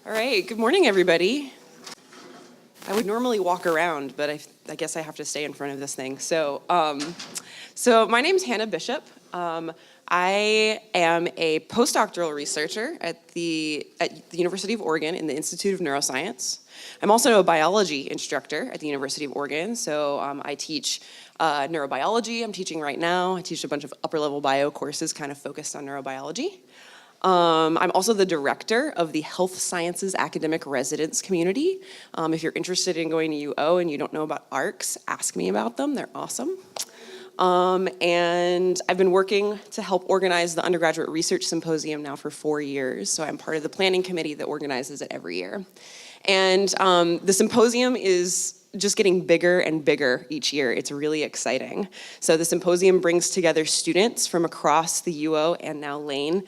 All right, good morning, everybody. I would normally walk around, but I guess I have to stay in front of this thing. So my name's Hannah Bishop. I am a postdoctoral researcher at the University of Oregon in the Institute of Neuroscience. I'm also a biology instructor at the University of Oregon, so I teach neurobiology. I'm teaching right now. I teach a bunch of upper-level bio courses kind of focused on neurobiology. I'm also the director of the Health Sciences Academic Residence Community. If you're interested in going to UO and you don't know about ARCs, ask me about them. They're awesome. And I've been working to help organize the Undergraduate Research Symposium now for 4 years. So I'm part of the planning committee that organizes it every year. And the symposium is just getting bigger and bigger each year. It's really exciting. So the symposium brings together students from across the UO and now Lane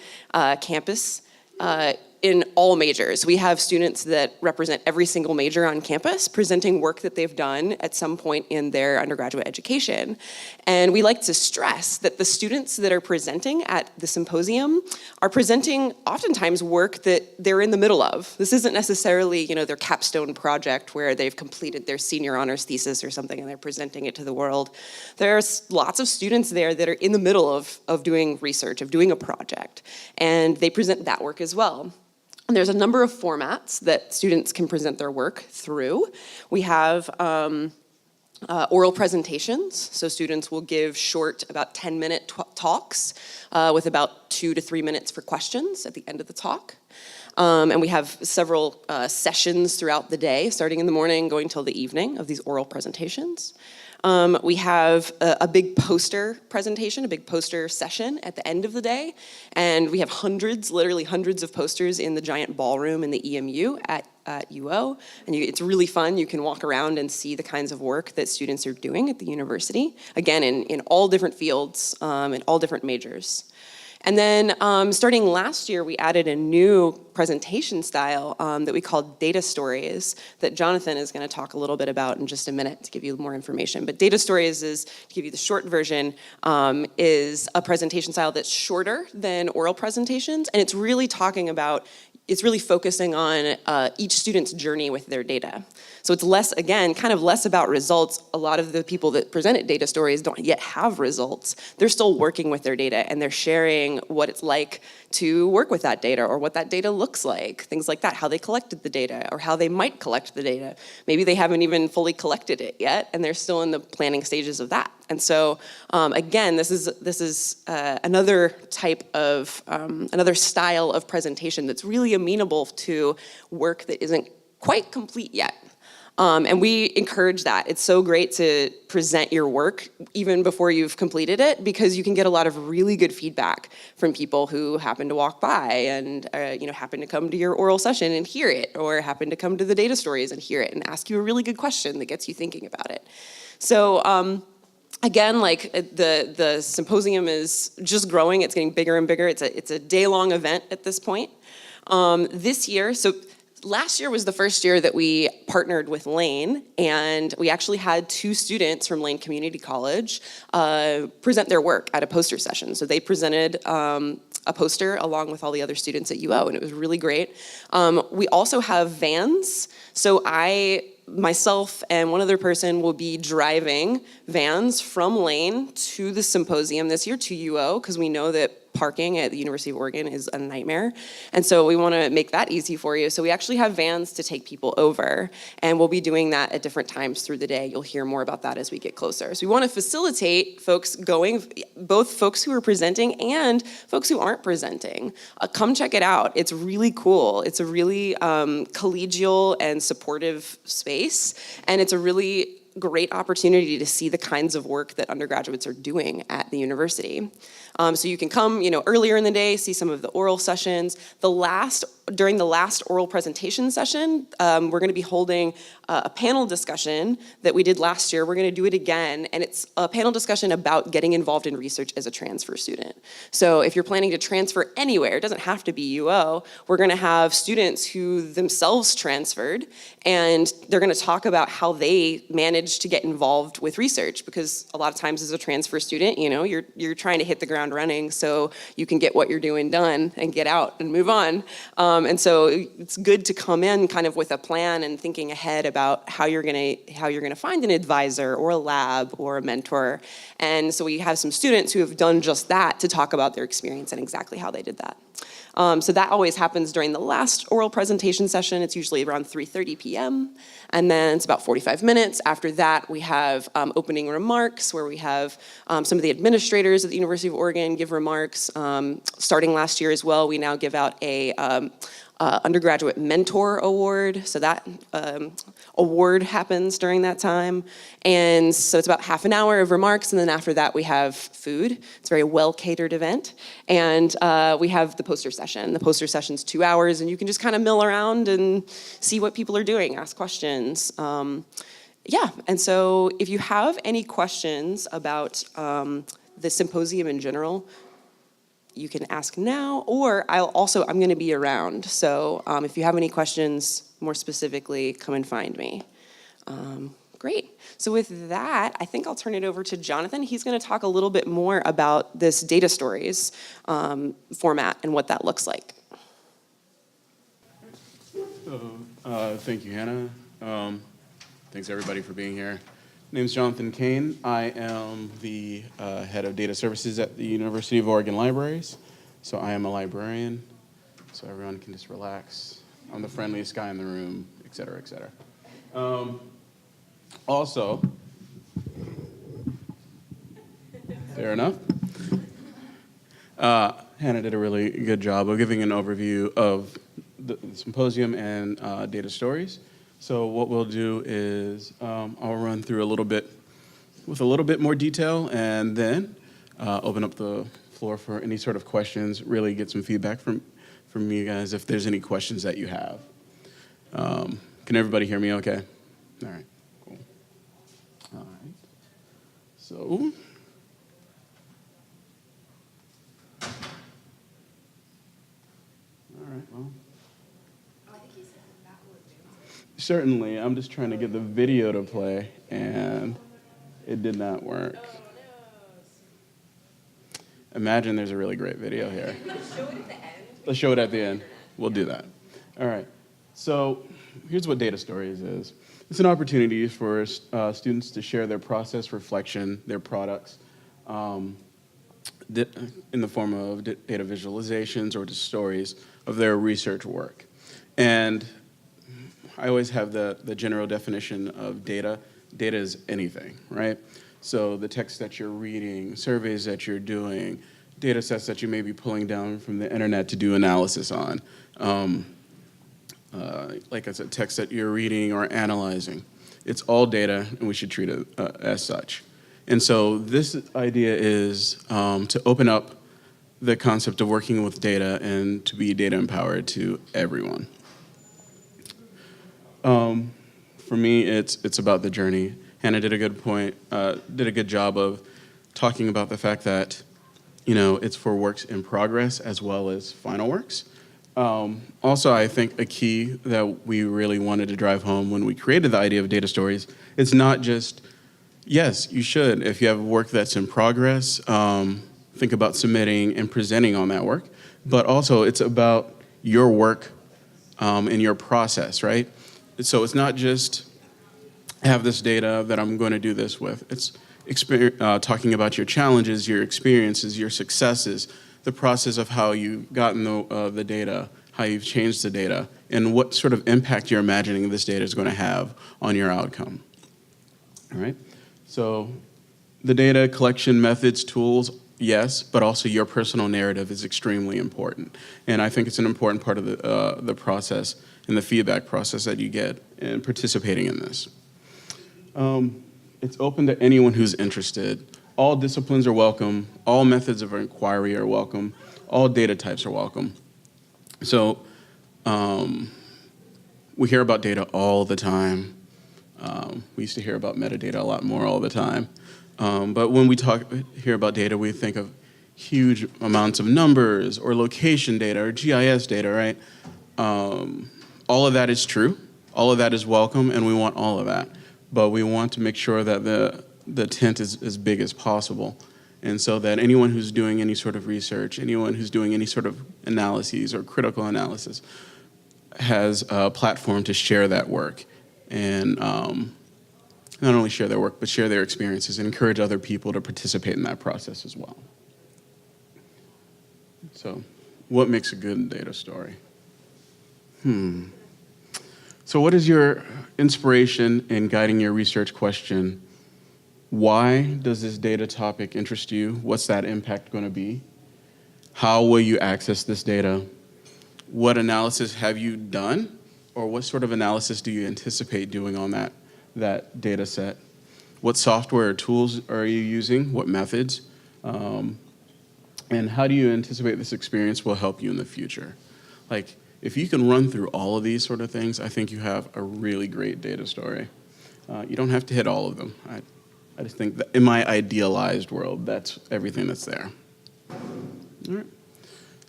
campus in all majors. We have students that represent every single major on campus presenting work that they've done at some point in their undergraduate education. And we like to stress that the students that are presenting at the symposium are presenting oftentimes work that they're in the middle of. This isn't necessarily, their capstone project where they've completed their senior honors thesis or something and they're presenting it to the world. There's lots of students there that are in the middle of doing research, of doing a project, and they present that work as well. And there's a number of formats that students can present their work through. We have oral presentations, so students will give short, about 10-minute talks with about 2 to 3 minutes for questions at the end of the talk. And we have several sessions throughout the day, starting in the morning, going till the evening of these oral presentations. We have a big poster presentation, a big poster session at the end of the day. And we have literally hundreds of posters in the giant ballroom in the EMU at UO. And it's really fun. You can walk around and see the kinds of work that students are doing at the university. Again, in all different fields, in all different majors. And then starting last year, we added a new presentation style that we called data stories that Jonathan is going to talk a little bit about in just a minute to give you more information. But data stories is, to give you the short version, is a presentation style that's shorter than oral presentations. And it's really focusing on each student's journey with their data. So it's less about results. A lot of the people that presented data stories don't yet have results. They're still working with their data and they're sharing what it's like to work with that data or what that data looks like, things like that, how they collected the data or how they might collect the data. Maybe they haven't even fully collected it yet and they're still in the planning stages of that. And so again, this is another type of, another style of presentation that's really amenable to work that isn't quite complete yet. And we encourage that. It's so great to present your work even before you've completed it because you can get a lot of really good feedback from people who happen to walk by and happen to come to your oral session and hear it, or happen to come to the data stories and hear it and ask you a really good question that gets you thinking about it. So again, the symposium is just growing. It's getting bigger and bigger. It's a day-long event at this point. This year, last year was the first year that we partnered with Lane, and we actually had 2 students from Lane Community College present their work at a poster session. So they presented a poster along with all the other students at UO, and it was really great. We also have vans. So myself and one other person will be driving vans from Lane to the symposium this year, to UO, because we know that parking at the University of Oregon is a nightmare. And so we want to make that easy for you. So we actually have vans to take people over, and we'll be doing that at different times through the day. You'll hear more about that as we get closer. So we want to facilitate folks going, both folks who are presenting and folks who aren't presenting. Come check it out. It's really cool. It's a really collegial and supportive space, and it's a really great opportunity to see the kinds of work that undergraduates are doing at the university. So you can come, earlier in the day, see some of the oral sessions. During the last oral presentation session, we're going to be holding a panel discussion that we did last year. We're going to do it again, and it's a panel discussion about getting involved in research as a transfer student. So if you're planning to transfer anywhere, it doesn't have to be UO, we're going to have students who themselves transferred, and they're going to talk about how they managed encouraged to get involved with research, because a lot of times as a transfer student, you're trying to hit the ground running so you can get what you're doing done and get out and move on. And so it's good to come in kind of with a plan and thinking ahead about how you're gonna find an advisor or a lab or a mentor. And so we have some students who have done just that to talk about their experience and exactly how they did that. So that always happens during the last oral presentation session. It's usually around 3:30 p.m. And then it's about 45 minutes. After that, we have opening remarks where we have some of the administrators at the University of Oregon give remarks. Starting last year as well, we now give out a Undergraduate Mentor Award. So that award happens during that time. And so it's about half an hour of remarks, and then after that we have food. It's a very well-catered event. And we have the poster session. The poster session's 2 hours, and you can just kind of mill around and see what people are doing, ask questions. Yeah, and so if you have any questions about the symposium in general, you can ask now, or I'm gonna be around. So if you have any questions, more specifically, come and find me. Great. So with that, I think I'll turn it over to Jonathan. He's gonna talk a little bit more about this data stories format and what that looks like. Thank you, Hannah. Thanks everybody for being here. My name is Jonathan Cain. I am the head of data services at the University of Oregon Libraries. So I am a librarian, so everyone can just relax. I'm the friendliest guy in the room, et cetera, et cetera. Also, fair enough. Hannah did a really good job of giving an overview of the symposium and data stories. So what we'll do is I'll run through a little bit with a little bit more detail, and then open up the floor for any sort of questions, really get some feedback from you guys if there's any questions that you have. Can everybody hear me okay? All right, cool. All right, so. All right, well. Certainly, I'm just trying to get the video to play, and it did not work. Oh, no. Imagine there's a really great video here. Let's show it at the end. Let's show it at the end. We'll do that. All right. So here's what Data Stories is. It's an opportunity for students to share their process, reflection, their products in the form of data visualizations or just stories of their research work. And I always have the general definition of data. Data is anything, right? So the text that you're reading, surveys that you're doing, data sets that you may be pulling down from the internet to do analysis on. Like I said, text that you're reading or analyzing. It's all data, and we should treat it as such. And so this idea is to open up the concept of working with data and to be data empowered to everyone. For me, it's about the journey. Hannah did a good job of talking about the fact that, it's for works in progress as well as final works. Also, I think a key that we really wanted to drive home when we created the idea of data stories, it's not just, yes, you should, if you have work that's in progress, think about submitting and presenting on that work, but also it's about your work and your process, right? So it's not just have this data that I'm going to do this with. It's talking about your challenges, your experiences, your successes, the process of how you've gotten the data, how you've changed the data, and what sort of impact you're imagining this data is going to have on your outcome. All right? So the data collection methods, tools, yes, but also your personal narrative is extremely important. And I think it's an important part of the process and the feedback process that you get in participating in this. It's open to anyone who's interested. All disciplines are welcome. All methods of inquiry are welcome. All data types are welcome. So we hear about data all the time. We used to hear about metadata a lot more all the time. But when we hear about data, we think of huge amounts of numbers or location data or GIS data, right? All of that is true. All of that is welcome, and we want all of that. but we want to make sure that the tent is as big as possible. And so that anyone who's doing any sort of research, anyone who's doing any sort of analyses or critical analysis has a platform to share that work and not only share their work, but share their experiences and encourage other people to participate in that process as well. So, what makes a good data story? So what is your inspiration in guiding your research question? Why does this data topic interest you? What's that impact going to be? How will you access this data? What analysis have you done? Or what sort of analysis do you anticipate doing on that data set? What software or tools are you using? What methods? And how do you anticipate this experience will help you in the future? Like, if you can run through all of these sort of things, I think you have a really great data story. You don't have to hit all of them. I just think that in my idealized world, that's everything that's there. All right.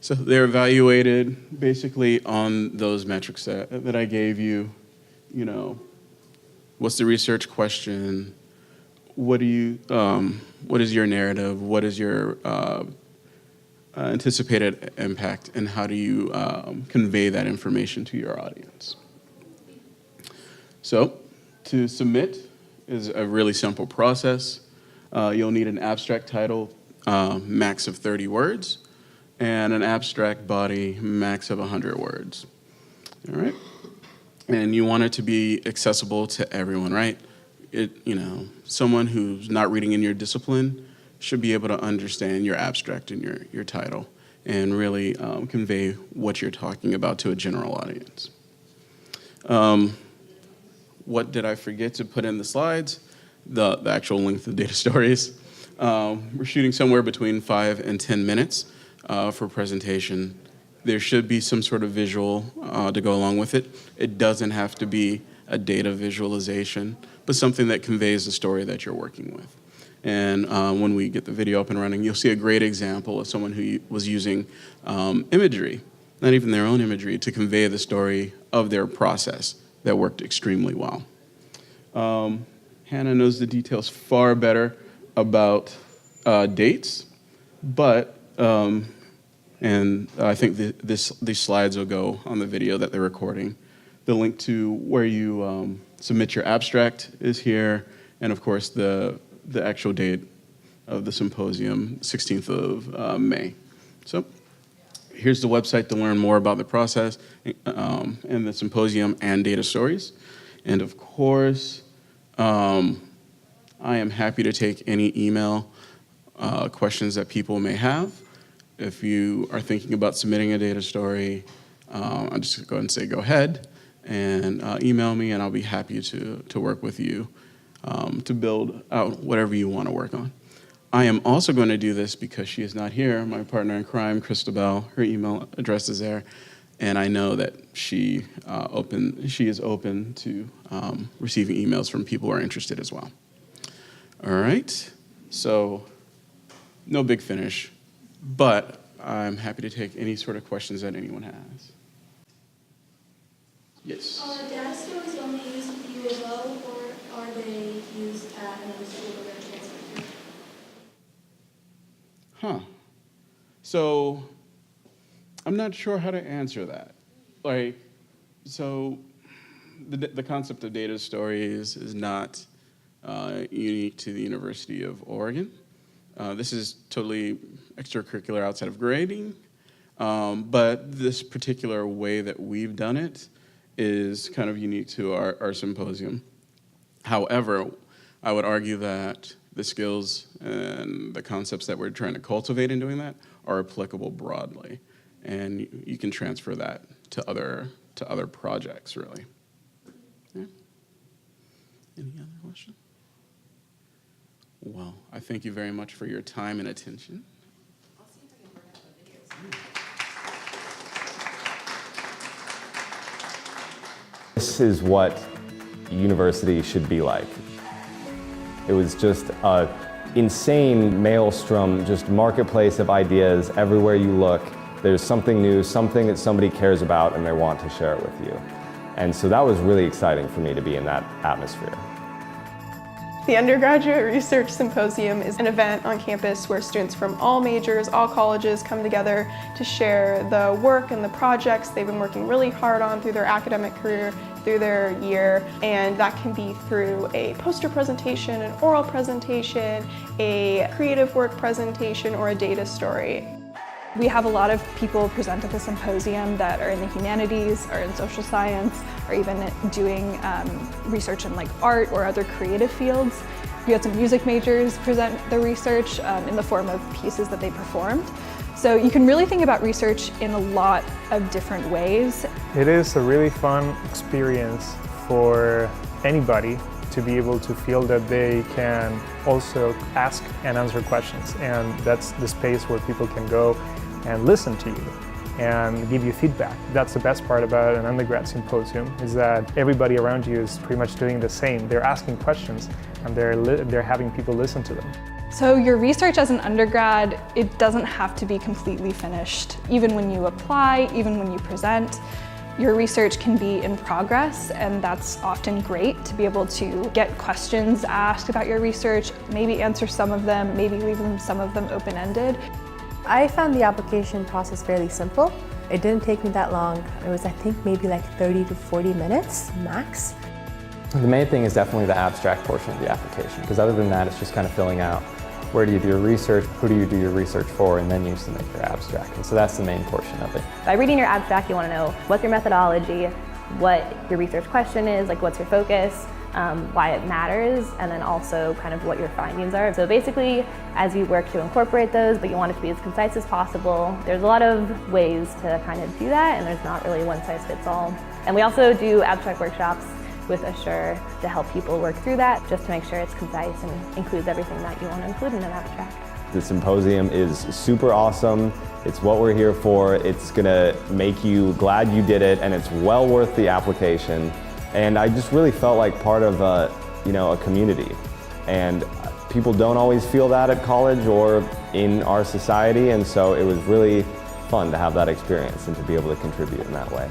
So they're evaluated basically on those metrics that I gave you. You know, what's the research question? What is your narrative? What is your anticipated impact, and how do you convey that information to your audience? So to submit is a really simple process. You'll need an abstract title, max of 30 words, and an abstract body, max of 100 words. All right? And you want it to be accessible to everyone, right? Someone who's not reading in your discipline should be able to understand your abstract and your title and really convey what you're talking about to a general audience. What did I forget to put in the slides? The actual length of data stories. We're shooting somewhere between 5 and 10 minutes for presentation. There should be some sort of visual to go along with it. It doesn't have to be a data visualization, but something that conveys the story that you're working with. And when we get the video up and running, you'll see a great example of someone who was using imagery, not even their own imagery, to convey the story of their process that worked extremely well. Hannah knows the details far better about dates, but, and I think these slides will go on the video that they're recording. The link to where you submit your abstract is here, and of course the actual date of the symposium, 16th of May. So here's the website to learn more about the process and the symposium and data stories. And of course, I am happy to take any email questions that people may have. If you are thinking about submitting a data story, I'll just go ahead and say go ahead and email me, and I'll be happy to work with you to build out whatever you want to work on. I am also going to do this because she is not here. My partner in crime, Christabel, her email address is there, and I know that she is open to receiving emails from people who are interested as well. All right, so no big finish, but I'm happy to take any sort of questions that anyone has. Yes? Data stories only used with you as well, or are they used at another school or their transfer? So I'm not sure how to answer that. So the concept of data stories is not unique to the University of Oregon. This is totally extracurricular outside of grading, but this particular way that we've done it is kind of unique to our symposium. However, I would argue that the skills and the concepts that we're trying to cultivate in doing that are applicable broadly, and you can transfer that to other projects, really. Yeah. Any other questions? Well, I thank you very much for your time and attention. I'll see if I can work out the videos. This is what university should be like. It was just an insane maelstrom, just marketplace of ideas. Everywhere you look, there's something new, something that somebody cares about and they want to share it with you. And so that was really exciting for me to be in that atmosphere. The Undergraduate Research Symposium is an event on campus where students from all majors, all colleges come together to share the work and the projects they've been working really hard on through their academic career, through their year, and that can be through a poster presentation, an oral presentation, a creative work presentation, or a data story. We have a lot of people present at the symposium that are in the humanities, or in social science, or even doing research in like art or other creative fields. We had some music majors present their research in the form of pieces that they performed. So you can really think about research in a lot of different ways. It is a really fun experience for anybody to be able to feel that they can also ask and answer questions, and that's the space where people can go and listen to you and give you feedback. That's the best part about an undergrad symposium, is that everybody around you is pretty much doing the same. They're asking questions and they're having people listen to them. So your research as an undergrad, it doesn't have to be completely finished. Even when you apply, even when you present, your research can be in progress, and that's often great to be able to get questions asked about your research, maybe answer some of them, maybe leave some of them open-ended. I found the application process fairly simple. It didn't take me that long. It was, I think, maybe like 30 to 40 minutes max. The main thing is definitely the abstract portion of the application, because other than that, it's just kind of filling out where do you do your research, who do you do your research for, and then you submit your abstract. And so that's the main portion of it. By reading your abstract, you want to know what's your methodology, what your research question is, like what's your focus, why it matters, and then also kind of what your findings are. So basically, as you work to incorporate those, but you want it to be as concise as possible, there's a lot of ways to kind of do that, and there's not really one size fits all. And we also do abstract workshops with Assure to help people work through that, just to make sure it's concise and includes everything that you want to include in an abstract. The symposium is super awesome. It's what we're here for. It's gonna make you glad you did it, and it's well worth the application. And I just really felt like part of a community. And people don't always feel that at college or in our society, and so it was really fun to have that experience and to be able to contribute in that way.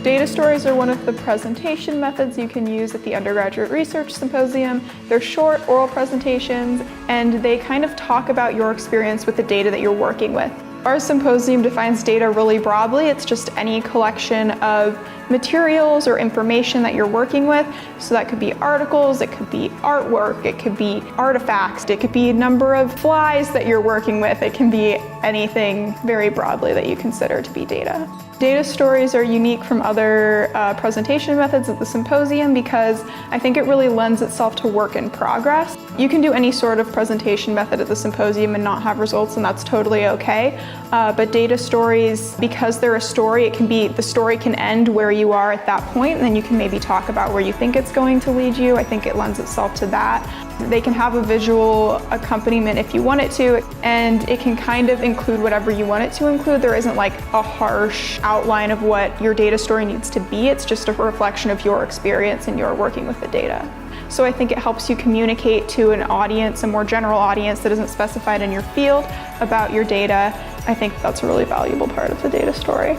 Data stories are one of the presentation methods you can use at the Undergraduate Research Symposium. They're short oral presentations, and they kind of talk about your experience with the data that you're working with. Our symposium defines data really broadly. It's just any collection of materials or information that you're working with. So that could be articles, it could be artwork, it could be artifacts, it could be a number of flies that you're working with. It can be anything very broadly that you consider to be data. Data stories are unique from other presentation methods at the symposium because I think it really lends itself to work in progress. You can do any sort of presentation method at the symposium and not have results, and that's totally okay. But data stories, because they're a story, the story can end where you are at that point, and then you can maybe talk about where you think it's going to lead you. I think it lends itself to that. They can have a visual accompaniment if you want it to, and it can kind of include whatever you want it to include. There isn't like a harsh outline of what your data story needs to be. It's just a reflection of your experience and your working with the data. So I think it helps you communicate to an audience, a more general audience that isn't specified in your field, about your data. I think that's a really valuable part of the data story.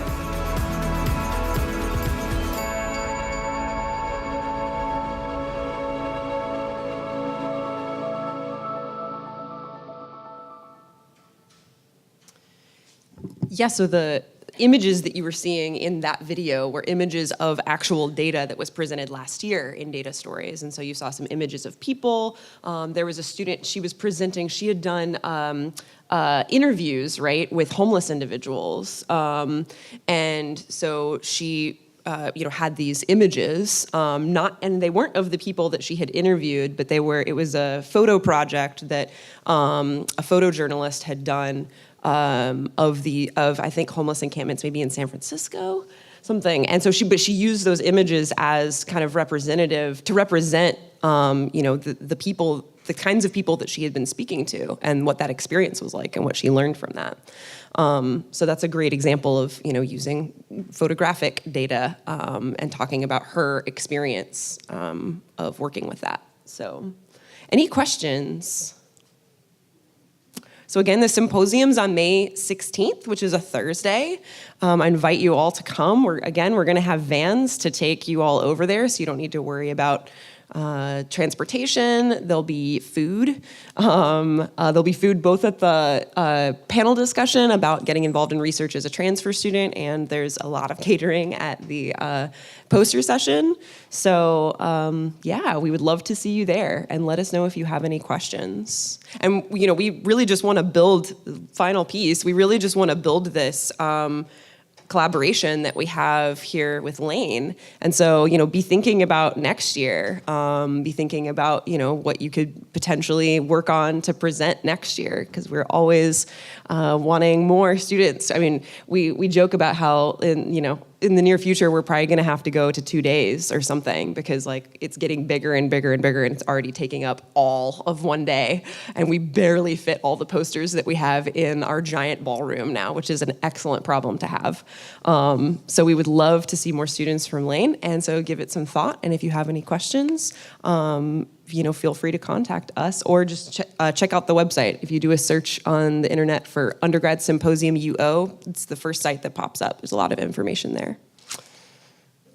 Yeah, so the images that you were seeing in that video were images of actual data that was presented last year in data stories. And so you saw some images of people. There was a student, she was presenting, she had done interviews, right, with homeless individuals. And so she had these images, and they weren't of the people that she had interviewed, but it was a photo project that a photojournalist had done of I think homeless encampments, maybe in San Francisco, something. And so she used those images as kind of representative to represent, the people, the kinds of people that she had been speaking to, and what that experience was like, and what she learned from that. So that's a great example of using photographic data and talking about her experience of working with that. So, any questions? So again, the symposium's on May 16th, which is a Thursday. I invite you all to come. We're going to have vans to take you all over there, so you don't need to worry about transportation. There'll be food. There'll be food both at the panel discussion about getting involved in research as a transfer student, and there's a lot of catering at the poster session. So yeah, we would love to see you there, and let us know if you have any questions. And we really just want to build, final piece, we really just want to build this collaboration that we have here with Lane. And so, be thinking about next year, be thinking about, what you could potentially work on to present next year, because we're always wanting more students. I mean, we joke about how, in the near future, we're probably going to have to go to 2 days or something, because it's getting bigger and bigger and bigger, and it's already taking up all of one day. And we barely fit all the posters that we have in our giant ballroom now, which is an excellent problem to have. So we would love to see more students from Lane, and so give it some thought. And if you have any questions, feel free to contact us, or just check out the website. If you do a search on the internet for Undergrad Symposium UO, it's the first site that pops up. There's a lot of information there.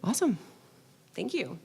Awesome. Thank you.